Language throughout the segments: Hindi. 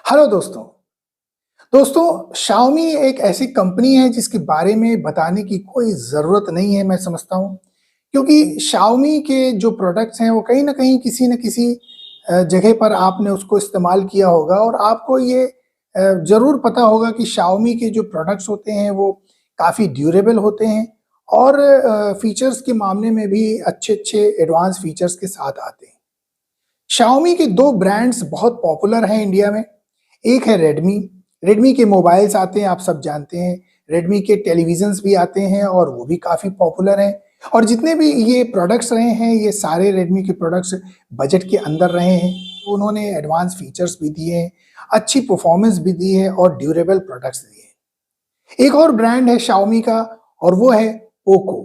हेलो दोस्तों। दोस्तों, Xiaomi एक ऐसी कंपनी है जिसके बारे में बताने की कोई ज़रूरत नहीं है, मैं समझता हूँ। क्योंकि Xiaomi के जो प्रोडक्ट्स हैं वो कहीं न कहीं किसी न किसी जगह पर आपने उसको इस्तेमाल किया होगा और आपको ये ज़रूर पता होगा कि Xiaomi के जो प्रोडक्ट्स होते हैं वो काफ़ी ड्यूरेबल होते हैं और फीचर्स के मामले में भी अच्छे-अच्छे एडवांस फीचर्स के साथ आते हैं। Xiaomi के 2 ब्रांड्स बहुत पॉपुलर हैं इंडिया में। एक है रेडमी, रेडमी के मोबाइल्स आते हैं आप सब जानते हैं, रेडमी के टेलीविज़न्स भी आते हैं और वो भी काफ़ी पॉपुलर हैं और जितने भी ये प्रोडक्ट्स रहे हैं, ये सारे रेडमी के प्रोडक्ट्स बजट के अंदर रहे हैं। उन्होंने एडवांस फीचर्स भी दिए हैं, अच्छी परफॉर्मेंस भी दी है और ड्यूरेबल प्रोडक्ट्स दिए हैं। एक और ब्रांड है Xiaomi का और वो है पोको।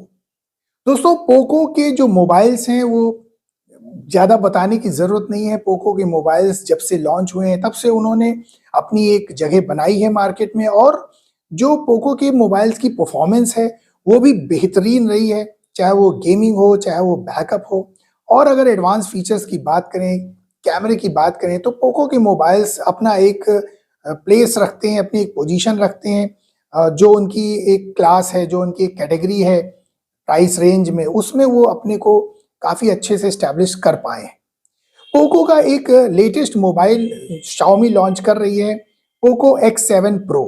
दोस्तों, पोको के जो मोबाइल्स हैं वो ज़्यादा बताने की ज़रूरत नहीं है। पोको के मोबाइल्स जब से लॉन्च हुए हैं तब से उन्होंने अपनी एक जगह बनाई है मार्केट में और जो पोको के मोबाइल्स की परफॉर्मेंस है वो भी बेहतरीन रही है, चाहे वो गेमिंग हो, चाहे वो बैकअप हो। और अगर एडवांस फीचर्स की बात करें, कैमरे की बात करें तो पोको के मोबाइल्स अपना एक प्लेस रखते हैं, अपनी एक पोजीशन रखते हैं। जो उनकी एक क्लास है, जो उनकी एक कैटेगरी है प्राइस रेंज में, उसमें वो अपने को काफ़ी अच्छे से एस्टैब्लिश कर पाए हैं। पोको का एक लेटेस्ट मोबाइल Xiaomi लॉन्च कर रही है, पोको X7 Pro।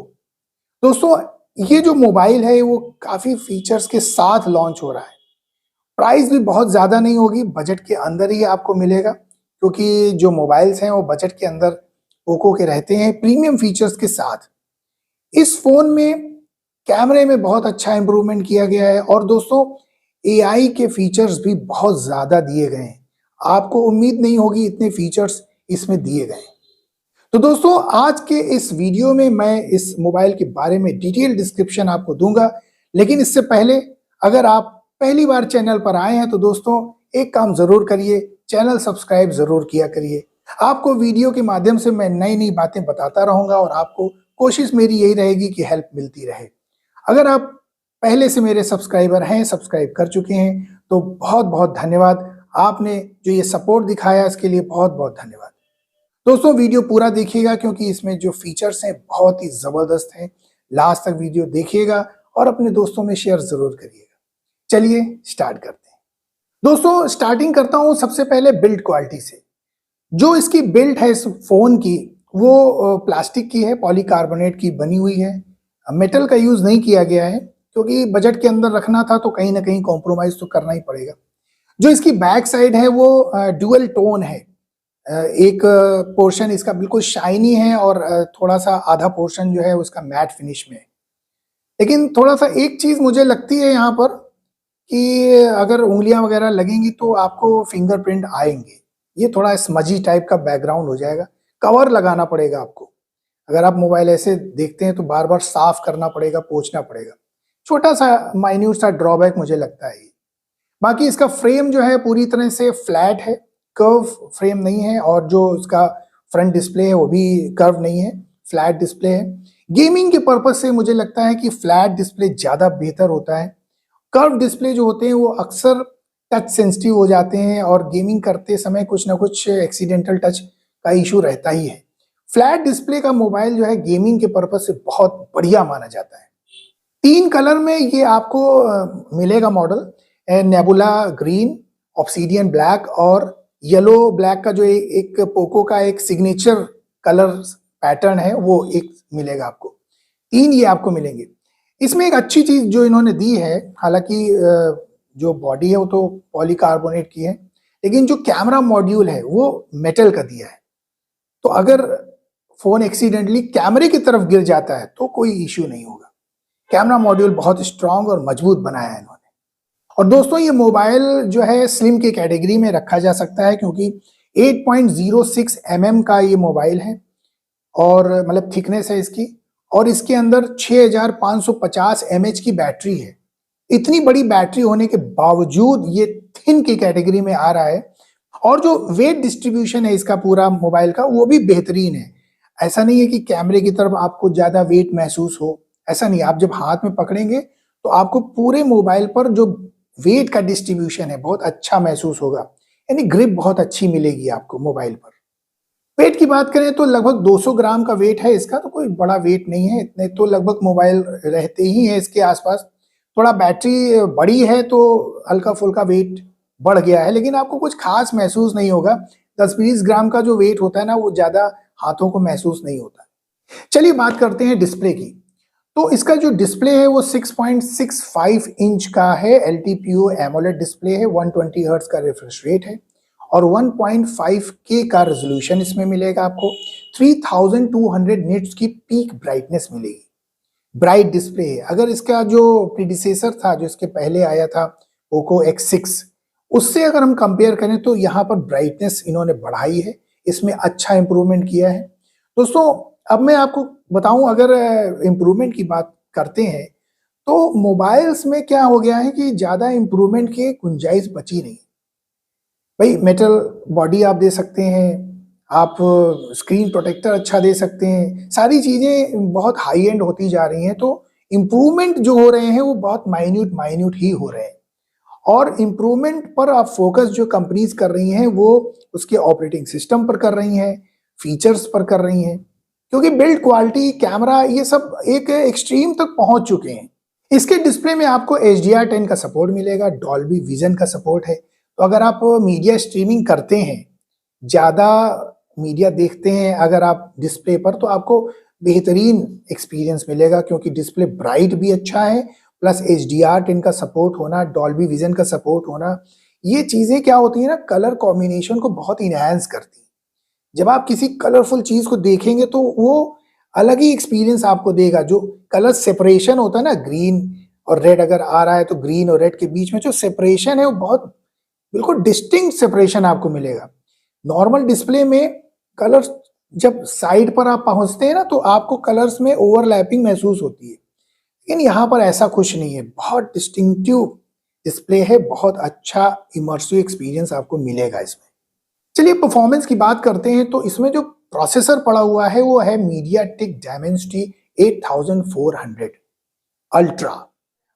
दोस्तों, ये जो मोबाइल है वो काफ़ी फीचर्स के साथ लॉन्च हो रहा है। प्राइस भी बहुत ज़्यादा नहीं होगी, बजट के अंदर ही आपको मिलेगा क्योंकि जो मोबाइल्स हैं वो बजट के अंदर पोको के रहते हैं प्रीमियम फीचर्स के साथ। इस फ़ोन में कैमरे में बहुत अच्छा इम्प्रूवमेंट किया गया है और दोस्तों एआई के फीचर्स भी बहुत ज़्यादा दिए गए हैं। आपको उम्मीद नहीं होगी इतने फीचर्स इसमें दिए गए हैं। तो दोस्तों, आज के इस वीडियो में मैं इस मोबाइल के बारे में डिटेल डिस्क्रिप्शन आपको दूँगा। लेकिन इससे पहले अगर आप पहली बार चैनल पर आए हैं तो दोस्तों एक काम ज़रूर करिए, चैनल सब्सक्राइब ज़रूर किया करिए। आपको वीडियो के माध्यम से मैं नई-नई बातें बताता रहूँगा और आपको कोशिश मेरी यही रहेगी कि हेल्प मिलती रहे। अगर आप पहले से मेरे सब्सक्राइबर हैं, सब्सक्राइब कर चुके हैं, तो बहुत-बहुत धन्यवाद। आपने जो ये सपोर्ट दिखाया इसके लिए बहुत-बहुत धन्यवाद। दोस्तों, वीडियो पूरा देखिएगा क्योंकि इसमें जो फीचर्स हैं बहुत ही ज़बरदस्त हैं। लास्ट तक वीडियो देखिएगा और अपने दोस्तों में शेयर ज़रूर करिएगा। चलिए स्टार्ट करते हैं। दोस्तों, स्टार्टिंग करता हूँ सबसे पहले बिल्ड क्वालिटी से। जो इसकी बिल्ड है इस फ़ोन की वो प्लास्टिक की है, पॉलीकार्बोनेट की बनी हुई है। मेटल का यूज़ नहीं किया गया है क्योंकि बजट के अंदर रखना था तो कहीं न कहीं कॉम्प्रोमाइज़ तो करना ही पड़ेगा। जो इसकी बैक साइड है वो ड्यूअल टोन है। एक पोर्शन इसका बिल्कुल शाइनी है और थोड़ा-सा आधा पोर्शन जो है उसका मैट फिनिश में है। लेकिन थोड़ा-सा एक चीज़ मुझे लगती है यहाँ पर कि अगर उँगलियाँ वगैरह लगेंगी तो आपको फिंगरप्रिंट आएँगे। ये थोड़ा स्मजी टाइप का बैकग्राउंड हो जाएगा, कवर लगाना पड़ेगा आपको। अगर आप मोबाइल ऐसे देखते हैं तो बार-बार साफ करना पड़ेगा, पोंछना पड़ेगा। छोटा-सा माइन्यूट सा ड्रॉबैक मुझे लगता है ये। बाकी इसका फ्रेम जो है पूरी तरह से फ्लैट है, कर्व फ्रेम नहीं है और जो उसका फ्रंट डिस्प्ले है वो भी कर्व नहीं है, फ्लैट डिस्प्ले है। गेमिंग के पर्पज़ से मुझे लगता है कि फ्लैट डिस्प्ले ज़्यादा बेहतर होता है। कर्व डिस्प्ले जो होते हैं वो अक्सर टच सेंसिटिव हो जाते हैं और गेमिंग करते समय कुछ ना कुछ एक्सीडेंटल टच का इश्यू रहता ही है। फ्लैट डिस्प्ले का मोबाइल जो है गेमिंग के पर्पज़ से बहुत बढ़िया माना जाता है। 3 कलर में ये आपको मिलेगा model. Nebula green, obsidian black और येलो ब्लैक का जो एक पोको का एक सिग्नेचर कलर पैटर्न है वो एक मिलेगा आपको। 3 ये आपको मिलेंगे। इसमें एक अच्छी चीज़ जो इन्होंने दी है, हालाँकि जो बॉडी है वो तो पॉलीकार्बोनेट की है, लेकिन जो कैमरा मॉड्यूल है वो मेटल का दिया है। तो अगर फ़ोन एक्सीडेंटली कैमरे की तरफ गिर जाता है तो कोई इश्यू नहीं होगा। कैमरा मॉड्यूल बहुत स्ट्रॉन्ग और मजबूत बनाया है इन्होंने। और दोस्तों, ये मोबाइल जो है स्लिम की कैटेगरी में रखा जा सकता है क्योंकि 8.06 mm का ये मोबाइल है और मतलब थिकनेस है इसकी और इसके अंदर 6550 mAh की बैटरी है। इतनी बड़ी बैटरी होने के बावजूद ये थिन की कैटेगरी में आ रहा है और जो वेट डिस्ट्रीब्यूशन है इसका पूरा मोबाइल का वो भी बेहतरीन है। ऐसा नहीं है कि कैमरे की तरफ आपको ज़्यादा वेट महसूस हो, ऐसा नहीं। आप जब हाथ में पकड़ेंगे तो आपको पूरे मोबाइल पर जो वेट का डिस्ट्रीब्यूशन है बहुत अच्छा महसूस होगा, यानी ग्रिप बहुत अच्छी मिलेगी आपको मोबाइल पर। वेट की बात करें तो लगभग 200 ग्राम का वेट है इसका, तो कोई बड़ा वेट नहीं है, इतने तो लगभग मोबाइल रहते ही हैं इसके आसपास। थोड़ा बैटरी बड़ी है तो हल्का-फुल्का वेट बढ़ गया है, लेकिन आपको कुछ खास महसूस नहीं होगा। 10-20 ग्राम का जो वेट होता है ना, वो ज़्यादा हाथों को महसूस नहीं होता। चलिए बात करते हैं डिस्प्ले की। तो इसका जो डिस्प्ले है वो 6.65 इंच का है, एलटीपीओ एमोलेड डिस्प्ले है, 120 हर्ट्ज का रिफ्रेश रेट है और 1.5K का रेजोल्यूशन इसमें मिलेगा आपको। 3200 निट्स की पीक ब्राइटनेस मिलेगी। ब्राइट डिस्प्ले है। अगर इसका जो प्रीडिसेसर था, जो इसके पहले आया था पोको X6, उससे अगर हम कंपेयर करें तो यहाँ पर ब्राइटनेस इन्होंने बढ़ाई है, इसमें अच्छा इंप्रूवमेंट किया है। दोस्तों अब मैं आपको बताऊं, अगर इम्प्रूवमेंट की बात करते हैं तो मोबाइल्स में क्या हो गया है कि ज़्यादा इम्प्रूवमेंट की गुंजाइश बची नहीं। भाई मेटल बॉडी आप दे सकते हैं, आप स्क्रीन प्रोटेक्टर अच्छा दे सकते हैं, सारी चीज़ें बहुत हाई एंड होती जा रही हैं, तो इम्प्रूवमेंट जो हो रहे हैं वो बहुत माइन्यूट माइन्यूट ही हो रहे हैं। और इम्प्रूवमेंट पर आप फोकस जो कंपनीज कर रही हैं वो उसके ऑपरेटिंग सिस्टम पर कर रही हैं, फीचर्स पर कर रही हैं, क्योंकि बिल्ड क्वालिटी, कैमरा, ये सब एक एक्सट्रीम तक पहुंच चुके हैं। इसके डिस्प्ले में आपको HDR10 का सपोर्ट मिलेगा, डॉल्बी विजन का सपोर्ट है। तो अगर आप मीडिया स्ट्रीमिंग करते हैं, ज़्यादा मीडिया देखते हैं अगर आप डिस्प्ले पर, तो आपको बेहतरीन एक्सपीरियंस मिलेगा, क्योंकि डिस्प्ले ब्राइट भी अच्छा है, प्लस HDR10 का सपोर्ट होना, डॉल्बी विजन का सपोर्ट होना, ये चीज़ें क्या होती है ना, कलर कॉम्बिनेशन को बहुत इनहैंस करती हैं। जब आप किसी कलरफुल चीज़ को देखेंगे तो वो अलग ही एक्सपीरियंस आपको देगा। जो कलर सेपरेशन होता है ना, ग्रीन और रेड अगर आ रहा है तो ग्रीन और रेड के बीच में जो सेपरेशन है वो बहुत बिल्कुल डिस्टिंक्ट सेपरेशन आपको मिलेगा। नॉर्मल डिस्प्ले में कलर्स जब साइड पर आप पहुंचते हैं ना तो आपको कलर्स में ओवरलैपिंग महसूस होती है, लेकिन यहाँ पर ऐसा कुछ नहीं है। बहुत डिस्टिंक्टिव डिस्प्ले है, बहुत अच्छा इमर्सिव एक्सपीरियंस आपको मिलेगा इसमें। चलिए परफॉर्मेंस की बात करते हैं, तो इसमें जो प्रोसेसर पड़ा हुआ है वो है मीडियाटेक डायमेंसिटी 8400 अल्ट्रा।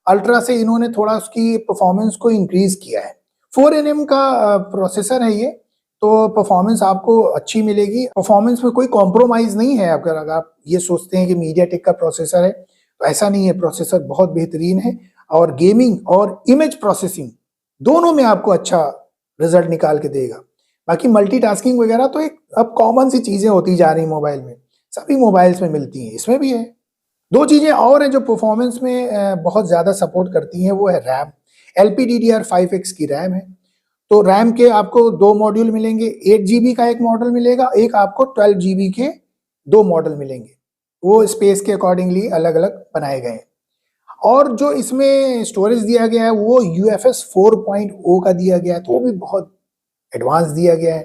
अल्ट्रा से इन्होंने थोड़ा उसकी परफॉर्मेंस को इंक्रीज किया है। 4nm का प्रोसेसर है ये, तो परफॉर्मेंस आपको अच्छी मिलेगी। परफॉर्मेंस में कोई कॉम्प्रोमाइज नहीं है। अगर आप ये सोचते हैं कि मीडियाटेक का प्रोसेसर है तो ऐसा नहीं है, प्रोसेसर बहुत बेहतरीन है और गेमिंग और इमेज प्रोसेसिंग दोनों में आपको अच्छा रिजल्ट निकाल के देगा। बाकी मल्टीटास्किंग वगैरह तो एक अब कॉमन सी चीजें होती जा रही मोबाइल में, सभी मोबाइल्स में मिलती हैं, इसमें भी है। दो चीजें और हैं जो परफॉर्मेंस में बहुत ज्यादा सपोर्ट करती हैं, वो है रैम। LPDDR5X की रैम है। तो रैम के आपको दो मॉड्यूल मिलेंगे, 8 GB का एक मॉडल मिलेगा, एक आपको 12 GB के दो मॉडल मिलेंगे। वो स्पेस के अकॉर्डिंगली अलग अलग बनाए गए हैं। और जो इसमें स्टोरेज दिया गया है वो UFS 4.0 का दिया गया है, तो वो भी बहुत एडवांस दिया गया है।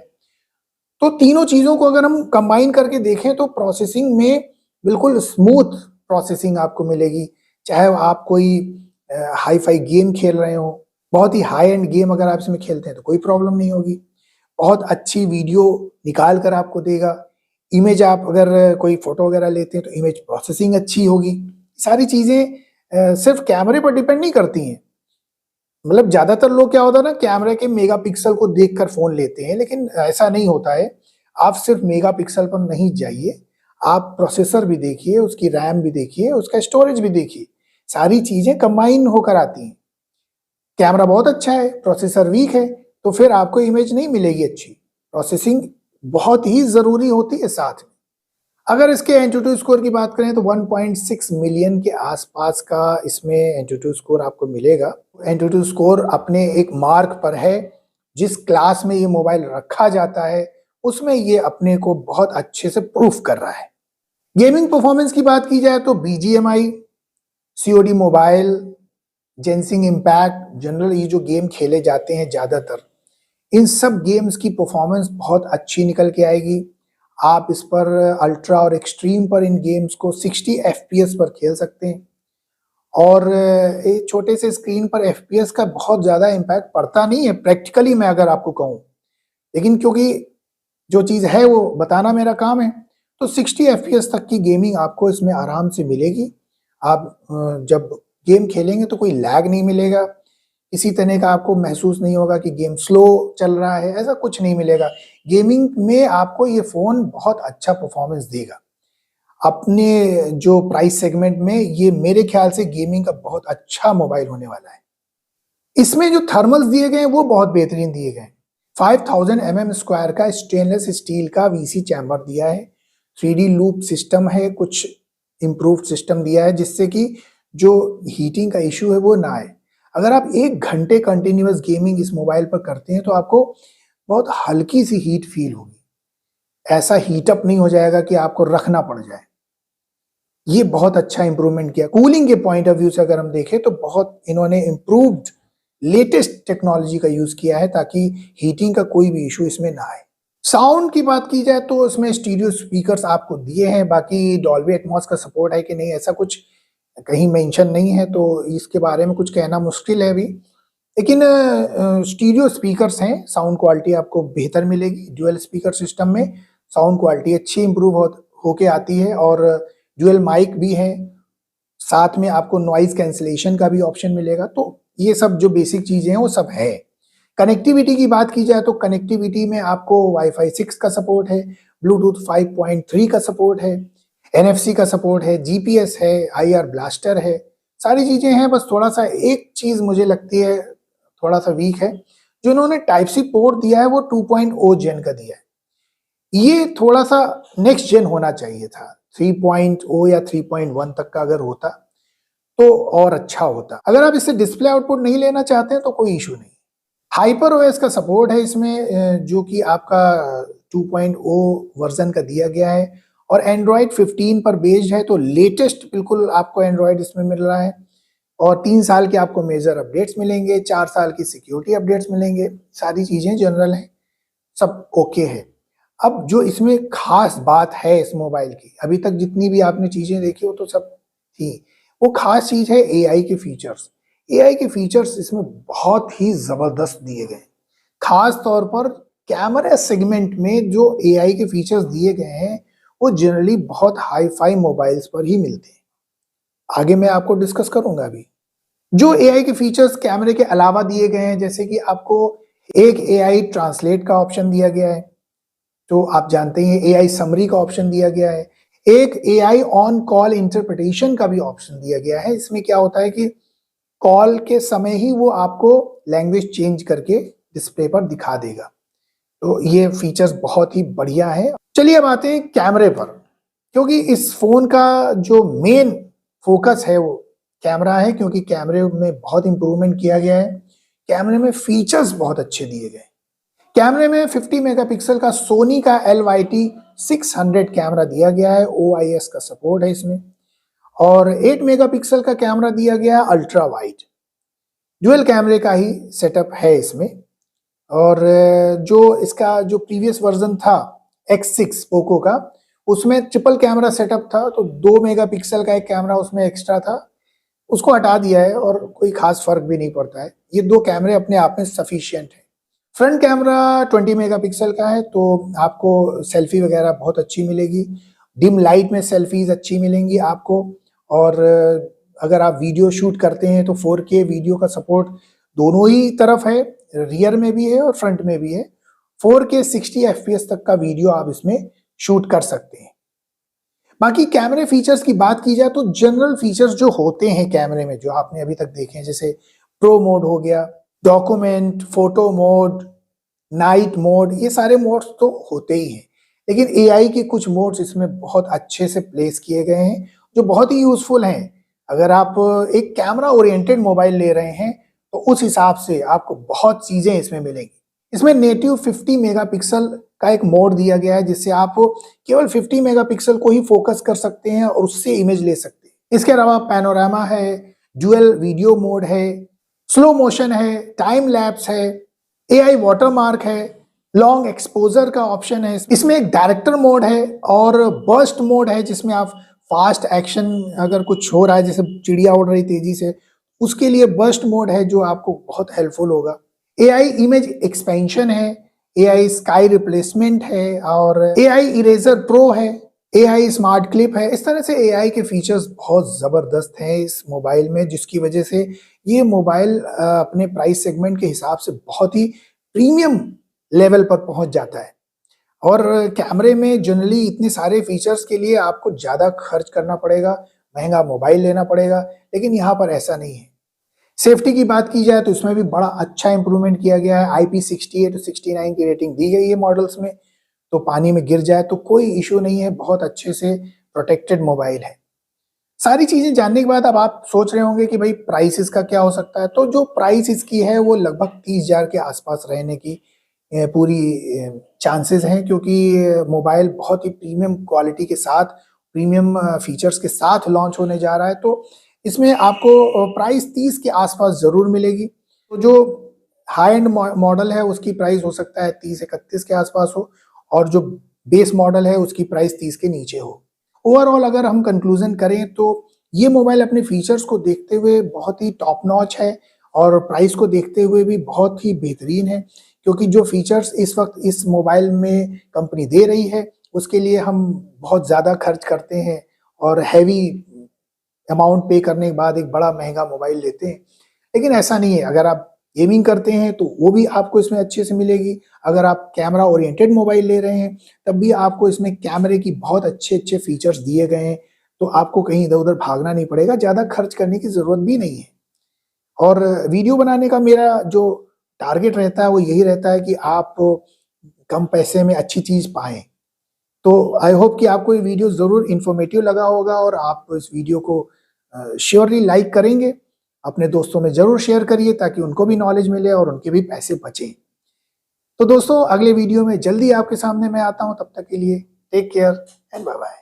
तो तीनों चीजों को अगर हम कंबाइन करके देखें तो प्रोसेसिंग में बिल्कुल स्मूथ प्रोसेसिंग आपको मिलेगी। चाहे आप कोई हाई फाई गेम खेल रहे हो, बहुत ही हाई एंड गेम अगर आप इसमें खेलते हैं तो कोई प्रॉब्लम नहीं होगी। बहुत अच्छी वीडियो निकाल कर आपको देगा। इमेज आप अगर कोई फोटो वगैरह लेते हैं तो इमेज प्रोसेसिंग अच्छी होगी। सारी चीजें सिर्फ कैमरे पर डिपेंड नहीं करती हैं। मतलब ज्यादातर लोग क्या होता है ना, कैमरे के मेगापिक्सल को देखकर फोन लेते हैं, लेकिन ऐसा नहीं होता है। आप सिर्फ मेगापिक्सल पर नहीं जाइए, आप प्रोसेसर भी देखिए, उसकी रैम भी देखिए, उसका स्टोरेज भी देखिए, सारी चीजें कंबाइन होकर आती हैं। कैमरा बहुत अच्छा है, प्रोसेसर वीक है, तो फिर आपको इमेज नहीं मिलेगी अच्छी। प्रोसेसिंग बहुत ही जरूरी होती है साथ में। अगर इसके एंटूटू स्कोर की बात करें तो 1.6 मिलियन के आसपास का इसमें एंटूटू स्कोर आपको मिलेगा। एंटूटू स्कोर अपने एक मार्क पर है, जिस क्लास में ये मोबाइल रखा जाता है उसमें ये अपने को बहुत अच्छे से प्रूफ कर रहा है। गेमिंग परफॉर्मेंस की बात की जाए तो BGMI, COD mobile, ginseng impact, general ये जो गेम खेले जाते हैं ज्यादातर, इन सब गेम्स की परफॉर्मेंस बहुत अच्छी निकल के आएगी। आप इस पर अल्ट्रा और एक्सट्रीम पर इन गेम्स को 60 FPS पर खेल सकते हैं और एक छोटे से स्क्रीन पर FPS का बहुत ज़्यादा इम्पैक्ट पड़ता नहीं है प्रैक्टिकली, मैं अगर आपको कहूँ, लेकिन क्योंकि जो चीज़ है वो बताना मेरा काम है, तो 60 FPS तक की गेमिंग आपको इसमें आराम से मिलेगी। आप जब गेम खेलेंगे तो कोई लैग नहीं मिलेगा, किसी तरह का आपको महसूस नहीं होगा कि गेम स्लो चल रहा है, ऐसा कुछ नहीं मिलेगा। गेमिंग में आपको ये फ़ोन बहुत अच्छा परफॉर्मेंस देगा। अपने जो प्राइस सेगमेंट में ये मेरे ख्याल से गेमिंग का बहुत अच्छा मोबाइल होने वाला है। इसमें जो थर्मल्स दिए गए हैं वो बहुत बेहतरीन दिए गए हैं। 5000 mm² का स्टेनलेस स्टील का वीसी चैम्बर दिया है। 3D लूप सिस्टम है, कुछ इम्प्रूव्ड सिस्टम दिया है जिससे कि जो हीटिंग का इश्यू है वो ना आए। अगर आप 1 घंटे कंटिन्यूअस गेमिंग इस मोबाइल पर करते हैं तो आपको बहुत हल्की सी हीट फील होगी। ऐसा हीट अप नहीं हो जाएगा कि आपको रखना पड़ जाए। ये बहुत अच्छा इंप्रूवमेंट किया। कूलिंग के पॉइंट ऑफ व्यू से अगर हम देखें तो बहुत इन्होंने इम्प्रूव्ड लेटेस्ट टेक्नोलॉजी का यूज किया है ताकि हीटिंग का कोई भी इशू इसमें ना आए। साउंड की बात की जाए तो इसमें स्टीरियो स्पीकर्स आपको दिए हैं, बाकी डॉल्बी एटमॉस का सपोर्ट है कि नहीं ऐसा कुछ कहीं मेंशन नहीं है, तो इसके बारे में कुछ कहना मुश्किल है अभी। लेकिन स्टीरियो स्पीकर्स हैं, साउंड क्वालिटी आपको बेहतर मिलेगी। ड्यूअल स्पीकर सिस्टम में साउंड क्वालिटी अच्छी इंप्रूव होके आती है और ड्यूअल माइक भी है। साथ में आपको नॉइज कैंसिलेशन का भी ऑप्शन मिलेगा। तो ये सब जो बेसिक चीजें हैं वो सब है। कनेक्टिविटी की बात की जाए तो कनेक्टिविटी में आपको वाईफाई 6 का सपोर्ट है, ब्लूटूथ 5.3 का सपोर्ट है, एनएफसी का सपोर्ट है, जीपीएस है, आईआर ब्लास्टर है, सारी चीजें हैं। बस थोड़ा सा एक चीज मुझे लगती है थोड़ा सा वीक है, जो इन्होंने टाइप सी पोर्ट दिया है वो 2.0 जेन का दिया है। ये थोड़ा सा नेक्स्ट जेन होना चाहिए था, 3.0 या 3.1 तक का अगर होता तो और अच्छा होता। अगर आप इससे डिस्प्ले आउटपुट नहीं लेना चाहते हैं तो कोई इशू नहीं। हाइपर ओएस का सपोर्ट है इसमें, जो कि आपका 2.0 वर्जन का दिया गया है और एंड्रॉयड 15 पर बेस्ड है, तो लेटेस्ट बिल्कुल आपको एंड्रॉयड इसमें मिल रहा है। और 3 साल के आपको मेजर अपडेट्स मिलेंगे, 4 साल की सिक्योरिटी अपडेट्स मिलेंगे, सारी चीजें जनरल हैं, सब ओके है। अब जो इसमें खास बात है इस मोबाइल की, अभी तक जितनी भी आपने चीजें देखी हो तो सब थी, वो खास चीज है एआई के फीचर्स। एआई के फीचर्स इसमें बहुत ही जबरदस्त दिए गए। खास तौर पर कैमरा सेगमेंट में जो एआई के फीचर्स दिए गए हैं वो जनरली बहुत हाई फाई मोबाइल्स पर ही मिलते हैं। आगे मैं आपको डिस्कस करूंगा अभी। जो एआई के फीचर्स कैमरे के अलावा दिए गए हैं, जैसे कि आपको एक एआई ट्रांसलेट का ऑप्शन दिया गया है, तो आप जानते हैं एआई समरी का ऑप्शन दिया गया है। एक एआई ऑन कॉल इंटरप्रिटेशन का भी ऑप्शन दिया गया है। इसमें क्या होता है कि कॉल के समय ही वो आपको लैंग्वेज चेंज करके डिस्प्ले पर दिखा देगा। तो ये फीचर्स बहुत ही बढ़िया है। चलिए अब आते हैं कैमरे पर, क्योंकि इस फोन का जो मेन फोकस है वो कैमरा है, क्योंकि कैमरे में बहुत इंप्रूवमेंट किया गया है। कैमरे में फीचर्स बहुत अच्छे दिए गए। कैमरे में 50 मेगापिक्सल का सोनी का LYT-600 कैमरा दिया गया है, OIS का सपोर्ट है इसमें। और 8 मेगापिक्सल का कैमरा दिया गया है अल्ट्रा वाइड, डुअल कैमरे का ही सेटअप है इसमें। और जो इसका जो प्रीवियस वर्जन था X6 पोको का, उसमें ट्रिपल कैमरा सेटअप था, तो 2 मेगापिक्सल का एक कैमरा उसमें एक्स्ट्रा था, उसको हटा दिया है और कोई खास फर्क भी नहीं पड़ता है। ये 2 कैमरे अपने आप में सफिशिएंट है। फ्रंट कैमरा 20 मेगापिक्सल का है, तो आपको सेल्फी वगैरह बहुत अच्छी मिलेगी। डिम लाइट में सेल्फीज अच्छी मिलेंगी आपको। और अगर आप वीडियो शूट करते हैं तो 4K वीडियो का सपोर्ट दोनों ही तरफ है, रियर में भी है और फ्रंट में भी है। 4K 60 FPS तक का वीडियो आप इसमें शूट कर सकते हैं। बाकी कैमरे फीचर्स की बात की जाए तो जनरल फीचर्स जो होते हैं कैमरे में, जो आपने अभी तक देखे हैं, जैसे प्रो मोड हो गया, document, photo mode, night mode, ये सारे मोड्स तो होते ही हैं। लेकिन एआई के कुछ मोड्स इसमें बहुत अच्छे से प्लेस किए गए हैं, जो बहुत ही यूजफुल हैं। अगर आप एक कैमरा ओरिएंटेड मोबाइल ले रहे हैं तो उस हिसाब से आपको बहुत चीजें इसमें मिलेंगी। इसमें नेटिव 50 मेगापिक्सल का एक मोड दिया गया है, जिससे आप केवल 50 मेगापिक्सल को ही फोकस कर सकते हैं और उससे इमेज ले सकते हैं। इसके अलावा पैनोरामा है, ड्यूअल वीडियो मोड है, स्लो मोशन है, टाइम लैप्स है, एआई वाटरमार्क है, लॉन्ग एक्सपोजर का ऑप्शन है। इसमें एक डायरेक्टर मोड है और बर्स्ट मोड है, जिसमें आप फास्ट एक्शन अगर कुछ हो रहा है, जैसे चिड़िया उड़ रही तेजी से, उसके लिए बर्स्ट मोड है जो आपको बहुत हेल्पफुल होगा। एआई इमेज एक्सपेंशन है, एआई स्काई रिप्लेसमेंट है और एआई इरेजर प्रो है। एआई स्मार्ट क्लिप है, इस तरह से एआई के फीचर्स बहुत ज़बरदस्त हैं इस मोबाइल में, जिसकी वजह से ये मोबाइल अपने प्राइस सेगमेंट के हिसाब से बहुत ही प्रीमियम लेवल पर पहुंच जाता है। और कैमरे में जनरली इतने सारे फीचर्स के लिए आपको ज़्यादा खर्च करना पड़ेगा, महंगा मोबाइल लेना पड़ेगा, लेकिन यहाँ पर ऐसा नहीं है। सेफ्टी की बात की जाए तो इसमें भी बड़ा अच्छा इंप्रूवमेंट किया गया है। IP68 और 69 की रेटिंग दी गई है मॉडल्स में, तो पानी में गिर जाए तो कोई इश्यू नहीं है, बहुत अच्छे से प्रोटेक्टेड मोबाइल है। सारी चीज़ें जानने के बाद अब आप सोच रहे होंगे कि भाई प्राइस इसका क्या हो सकता है, तो जो प्राइस इसकी है वो लगभग 30,000 के आसपास रहने की पूरी चांसेस हैं, क्योंकि मोबाइल बहुत ही प्रीमियम क्वालिटी के साथ, प्रीमियम फीचर्स के साथ लॉन्च होने जा रहा है, तो इसमें आपको प्राइस 30 के आसपास ज़रूर मिलेगी। तो जो हाई एंड मॉडल है उसकी प्राइस हो सकता है 30-31 के आसपास हो, और जो बेस मॉडल है उसकी प्राइस 30 के नीचे हो। ओवरऑल अगर हम कंक्लूजन करें तो ये मोबाइल अपने फीचर्स को देखते हुए बहुत ही टॉप नॉच है, और प्राइस को देखते हुए भी बहुत ही बेहतरीन है, क्योंकि जो फीचर्स इस वक्त इस मोबाइल में कंपनी दे रही है उसके लिए हम बहुत ज़्यादा खर्च करते हैं और हैवी अमाउंट पे करने के बाद एक बड़ा महंगा मोबाइल लेते हैं। लेकिन ऐसा नहीं है, अगर आप गेमिंग करते हैं तो वो भी आपको इसमें अच्छे से मिलेगी। अगर आप कैमरा ओरिएंटेड मोबाइल ले रहे हैं तब भी आपको इसमें कैमरे की बहुत अच्छे-अच्छे फीचर्स दिए गए हैं, तो आपको कहीं इधर-उधर भागना नहीं पड़ेगा, ज़्यादा खर्च करने की ज़रूरत भी नहीं है। और वीडियो बनाने का मेरा जो टारगेट रहता है वो यही रहता है कि आप कम पैसे में अच्छी चीज़ पाएँ। तो आई होप कि आपको ये वीडियो ज़रूर इन्फॉर्मेटिव लगा होगा और आप इस वीडियो को श्योरली लाइक करेंगे। अपने दोस्तों में ज़रूर शेयर करिए ताकि उनको भी नॉलेज मिले और उनके भी पैसे बचें। तो दोस्तों अगले वीडियो में जल्दी आपके सामने मैं आता हूँ, तब तक के लिए take care and bye bye.